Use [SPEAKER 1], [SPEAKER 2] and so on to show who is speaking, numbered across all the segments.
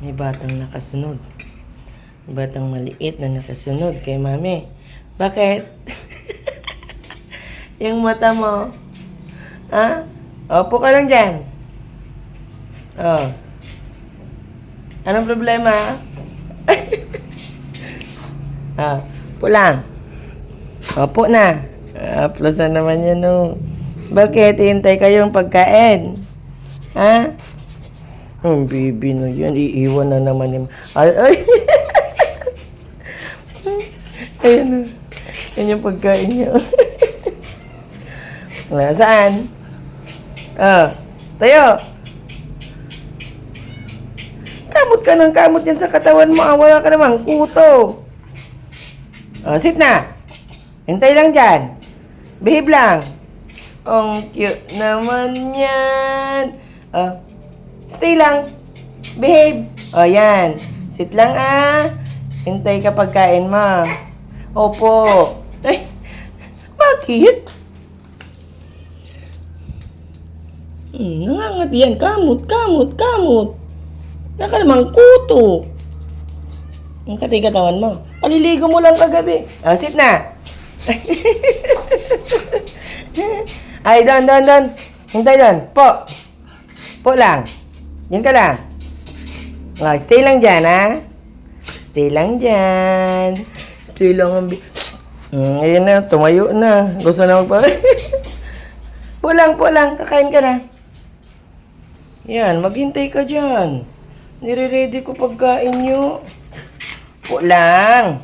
[SPEAKER 1] May batang nakasunod. May batang maliit na nakasunod kay mami. Bakit? Yung mata mo. Ha? Opo ka lang dyan. Oh. Anong problema? Ah, po lang. Opo na. Plus na naman yan, no. Bakit? Hintay kayong pagkain. Ha? Ang baby na yan. Iiwan na naman yung... Ay, ay. Ayan na. Yan yung pagkain niya. Saan? Ah, tayo. Kamot ka ng kamot yan sa katawan mo. Wala ka namang kuto. Sit na. Hintay lang dyan. Behave lang. Ang cute naman yan. Stay lang. Behave. Yan. Sit lang Hintay ka pagkain mo. Opo. Ay, bakit? Nangangat yan. Kamot, kamot, kamot. Naka namang kuto. Ang kati-katawan mo. Paliligo mo lang kagabi. Sit na. Ay, don. Hintay don. Po lang. Yan ka lang. Stay lang dyan, Stay lang dyan. Stay lang ang... Ayan na, tumayo na. Gusto na magpa... Po lang. Kakain ka na. Yan, maghintay ka dyan. Nire-ready ko pagkain nyo. Po lang.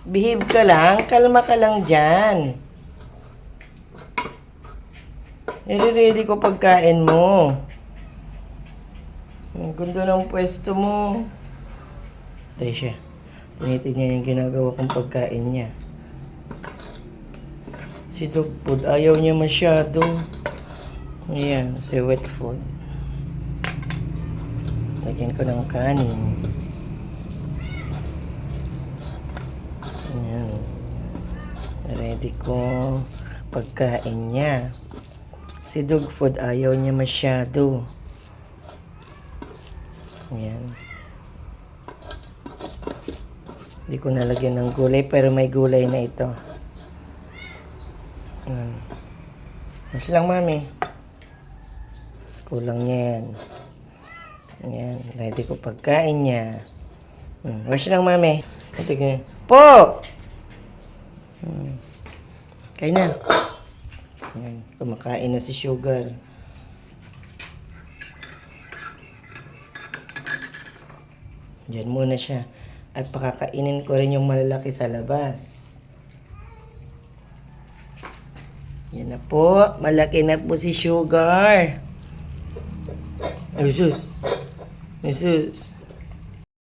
[SPEAKER 1] Behave ka lang. Kalma ka lang dyan. Nire-ready ko pagkain mo. Ang ganda ng pwesto mo. Tayo siya. Tinitin niya yung ginagawa kong pagkain niya. Si dog food, ayaw niya masyado. Ayan, si wet food. Lagyan ko ng kanin. Ayan. Ready ko pagkain niya. Si dog food, ayaw niya masyado. Ayan. Hindi ko nalagyan ng gulay, pero may gulay na ito. Mas lang, mami. Kulang niya yan. Ayan. Ready ko pagkain niya. Mas lang, mami. Po! Kain na. Ayan. Kumakain na si Sugar. Diyan muna siya. At pakakainin ko rin yung malalaki sa labas. Yan na po. Malaki na po si Sugar. Ay, sus.